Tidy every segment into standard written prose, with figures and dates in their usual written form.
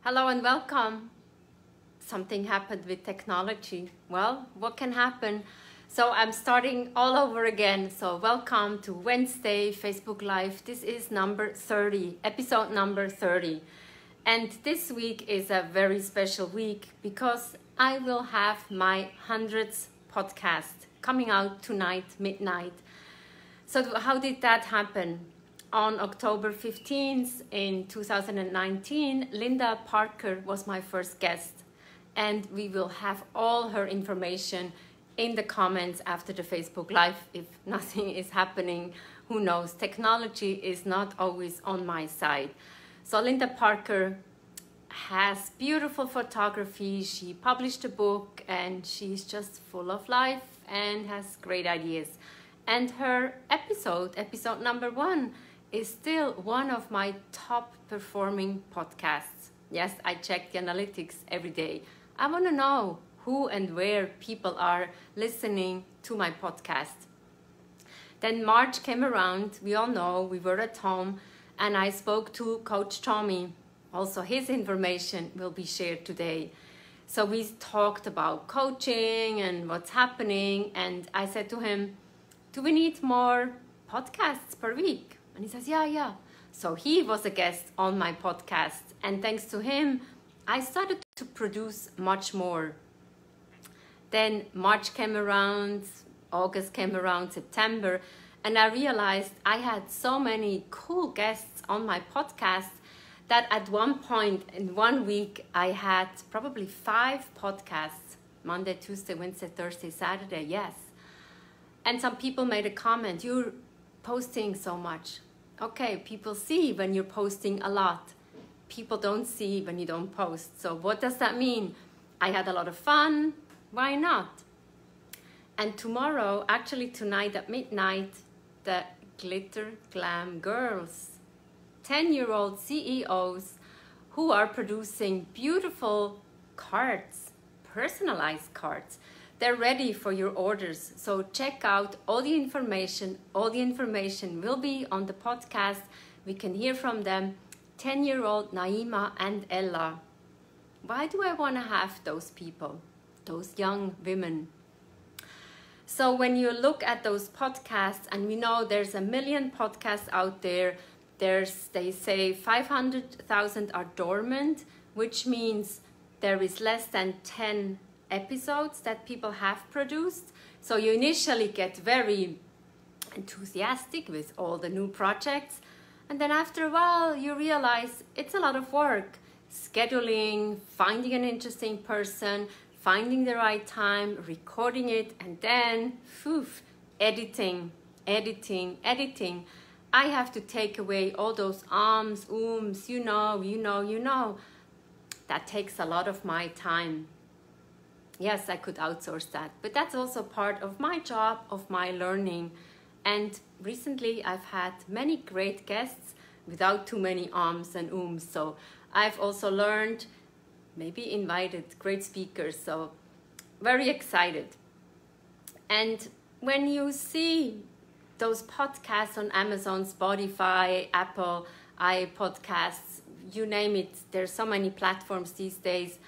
Hello and welcome. Something happened with technology. Well, what can happen? So I'm starting all over again. So welcome to Wednesday Facebook Live. This is number 30, episode number 30. And this week is a very special week because I will have my 100th podcast coming out tonight, midnight. So how did that happen? On October 15th in 2019, Linda Parker was my first guest, and we will have all her information in the comments after the Facebook Live. If nothing is happening, who knows? Technology is not always on my side. So Linda Parker has beautiful photography. She published a book and she's just full of life and has great ideas. And her episode number 1, is still one of my top performing podcasts. Yes, I check the analytics every day. I want to know who and where people are listening to my podcast. Then March came around, we all know, we were at home, and I spoke to Coach Tommy. Also his information will be shared today. So we talked about coaching and what's happening, and I said to him, do we need more podcasts per week? And he says, yeah. So he was a guest on my podcast. And thanks to him, I started to produce much more. Then March came around, August came around, September. And I realized I had so many cool guests on my podcast that at one point in 1 week, I had probably 5 podcasts. Monday, Tuesday, Wednesday, Thursday, Saturday, yes. And some people made a comment, you're posting so much. Okay, people see when you're posting a lot. People don't see when you don't post. So what does that mean? I had a lot of fun. Why not? And tomorrow, actually tonight at midnight, the Glitter Glam Girls, 10-year-old CEOs who are producing beautiful cards, personalized cards. They're ready for your orders. So check out all the information. All the information will be on the podcast. We can hear from them. 10-year-old Naima and Ella. Why do I want to have those people, those young women? So when you look at those podcasts, and we know there's 1 million podcasts out there, they say 500,000 are dormant, which means there is less than 10 episodes that people have produced. So you initially get very enthusiastic with all the new projects, and then after a while you realize it's a lot of work, scheduling, finding an interesting person, finding the right time, recording it, and then editing. I have to take away all those ums, you know. That takes a lot of my time. Yes, I could outsource that, but that's also part of my job, of my learning. And recently I've had many great guests without too many ums and ums. So I've also learned, maybe invited great speakers. So very excited. And when you see those podcasts on Amazon, Spotify, Apple, iPodcasts, you name it, there's so many platforms these days.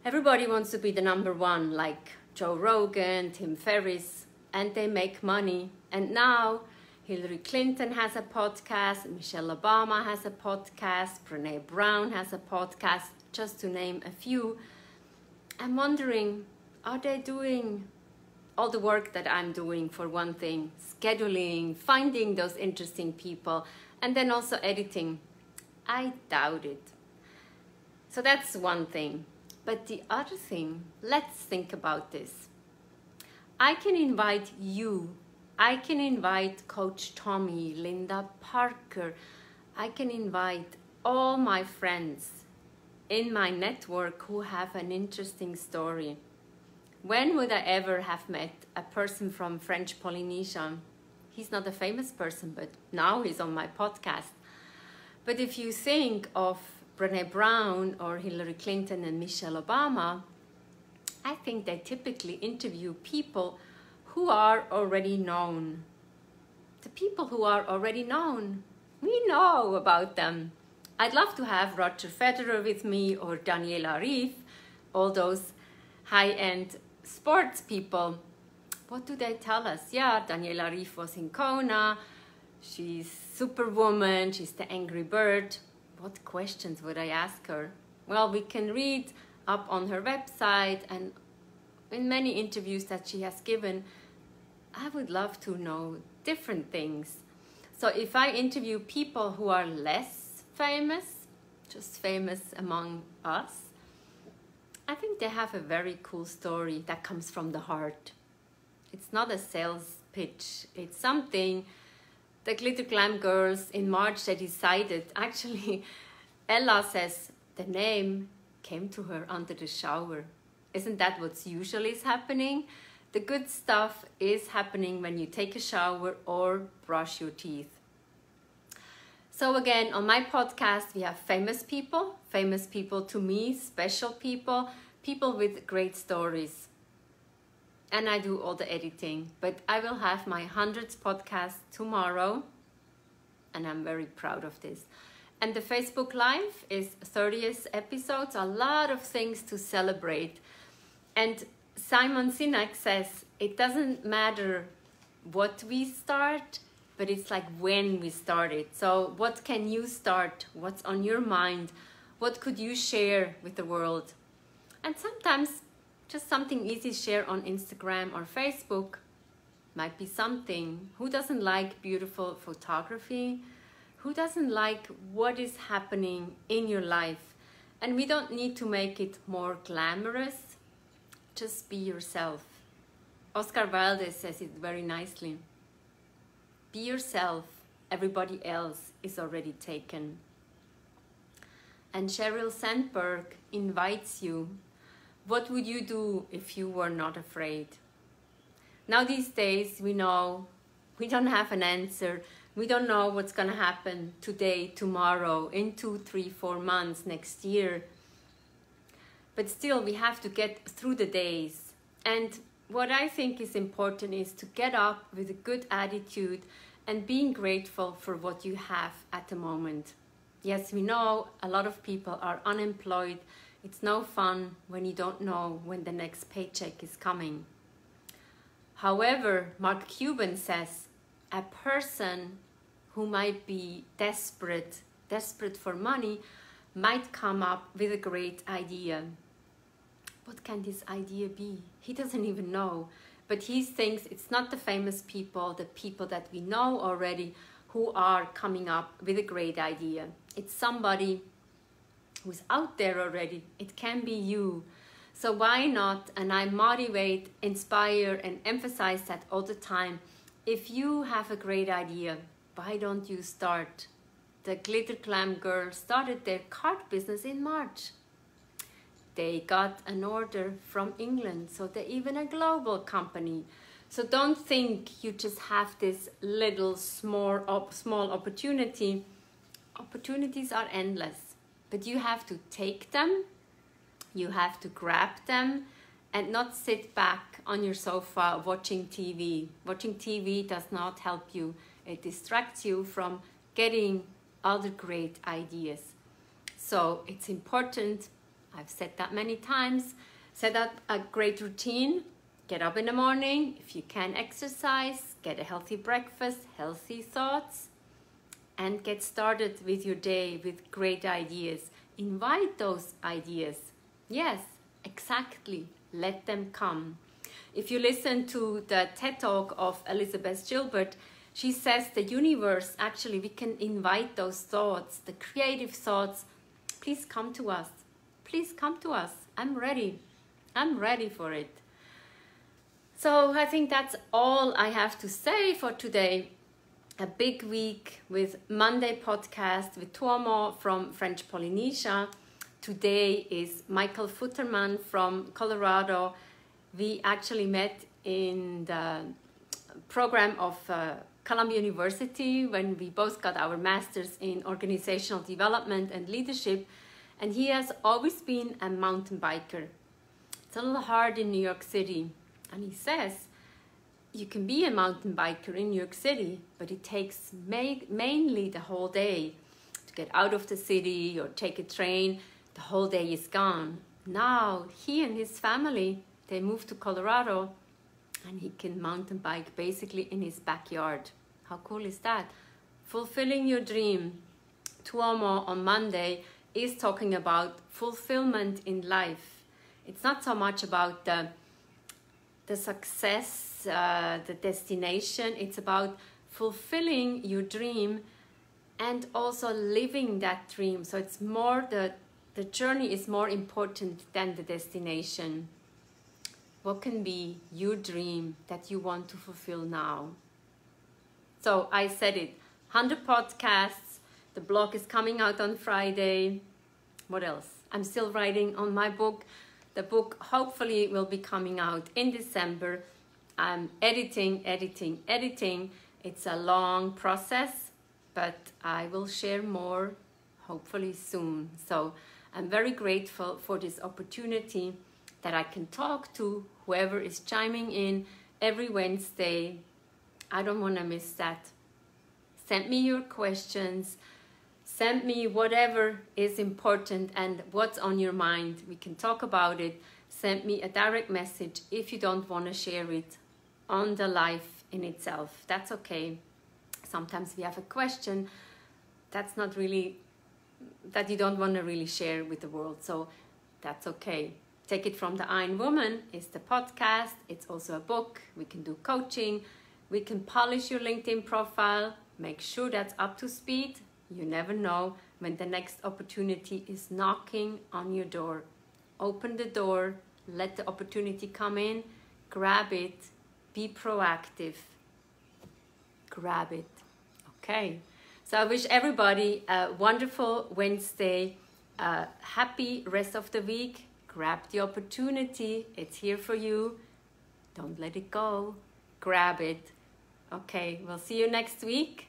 Everybody wants to be the number one, like Joe Rogan, Tim Ferriss, and they make money. And now Hillary Clinton has a podcast, Michelle Obama has a podcast, Brené Brown has a podcast, just to name a few. I'm wondering, are they doing all the work that I'm doing for one thing? Scheduling, finding those interesting people, and then also editing. I doubt it. So that's one thing. But the other thing, let's think about this. I can invite you. I can invite Coach Tommy, Linda Parker. I can invite all my friends in my network who have an interesting story. When would I ever have met a person from French Polynesia? He's not a famous person, but now he's on my podcast. But if you think of Brené Brown or Hillary Clinton and Michelle Obama, I think they typically interview people who are already known. The people who are already known, we know about them. I'd love to have Roger Federer with me or Daniela Ryf, all those high-end sports people. What do they tell us? Yeah, Daniela Ryf was in Kona. She's superwoman. She's the angry bird. What questions would I ask her? Well, we can read up on her website and in many interviews that she has given. I would love to know different things. So if I interview people who are less famous, just famous among us, I think they have a very cool story that comes from the heart. It's not a sales pitch. It's something the Glitter Glam girls in March, they decided. Actually, Ella says the name came to her under the shower. Isn't that what's usually is happening? The good stuff is happening when you take a shower or brush your teeth. So again, on my podcast, we have famous people to me, special people, people with great stories. And I do all the editing, but I will have my 100th podcast tomorrow, and I'm very proud of this. And the Facebook Live is 30th episodes, a lot of things to celebrate. And Simon Sinek says, it doesn't matter what we start, but it's like when we start it. So what can you start? What's on your mind? What could you share with the world? And sometimes just something easy share on Instagram or Facebook might be something. Who doesn't like beautiful photography? Who doesn't like what is happening in your life? And we don't need to make it more glamorous. Just be yourself. Oscar Wilde says it very nicely. Be yourself. Everybody else is already taken. And Sheryl Sandberg invites you. What would you do if you were not afraid? Now these days we know we don't have an answer. We don't know what's going to happen today, tomorrow, in 2, 3, 4 months, next year. But still we have to get through the days. And what I think is important is to get up with a good attitude and being grateful for what you have at the moment. Yes, we know a lot of people are unemployed. It's no fun when you don't know when the next paycheck is coming. However, Mark Cuban says, a person who might be desperate for money, might come up with a great idea. What can this idea be? He doesn't even know, but he thinks it's not the famous people, the people that we know already, who are coming up with a great idea. It's somebody who's out there already. It can be you. So why not? And I motivate, inspire, and emphasize that all the time. If you have a great idea, why don't you start? The Glitter Glam girls started their card business in March. They got an order from England, so they're even a global company. So don't think you just have this little small opportunity. Opportunities are endless, but you have to take them, you have to grab them, and not sit back on your sofa watching TV. Watching TV does not help you. It distracts you from getting other great ideas. So it's important, I've said that many times, set up a great routine, get up in the morning, if you can exercise, get a healthy breakfast, healthy thoughts, and get started with your day with great ideas. Invite those ideas. Yes, exactly. Let them come. If you listen to the TED Talk of Elizabeth Gilbert, she says the universe, actually, we can invite those thoughts, the creative thoughts. Please come to us. Please come to us. I'm ready. I'm ready for it. So I think that's all I have to say for today. A big week with Monday podcast with Tuomo from French Polynesia. Today is Michael Futterman from Colorado. We actually met in the program of Columbia University when we both got our masters in organizational development and leadership. And he has always been a mountain biker. It's a little hard in New York City. And he says, you can be a mountain biker in New York City, but it takes mainly the whole day to get out of the city or take a train, the whole day is gone. Now he and his family, they moved to Colorado, and he can mountain bike basically in his backyard. How cool is that? Fulfilling your dream. Tuomo on Monday is talking about fulfillment in life. It's not so much about the success, the destination. It's about fulfilling your dream and also living that dream. So it's more the journey is more important than the destination. What can be your dream that you want to fulfill now? So I said it, 100 podcasts, the blog is coming out on Friday. What else? I'm still writing on my book. The book hopefully will be coming out in December. I'm editing. It's a long process, but I will share more hopefully soon. So I'm very grateful for this opportunity that I can talk to whoever is chiming in every Wednesday. I don't want to miss that. Send me your questions. Send me whatever is important and what's on your mind. We can talk about it. Send me a direct message if you don't want to share it on the live in itself. That's okay. Sometimes we have a question that's not really, that you don't want to really share with the world. So that's okay. Take It From the Iron Woman is the podcast. It's also a book. We can do coaching. We can polish your LinkedIn profile. Make sure that's up to speed. You never know when the next opportunity is knocking on your door. Open the door. Let the opportunity come in. Grab it. Be proactive. Grab it. Okay. So I wish everybody a wonderful Wednesday. Happy rest of the week. Grab the opportunity. It's here for you. Don't let it go. Grab it. Okay, we'll see you next week.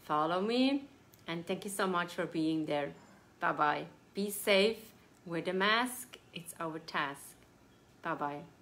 Follow me. And thank you so much for being there. Bye-bye. Be safe. Wear the mask. It's our task. Bye-bye.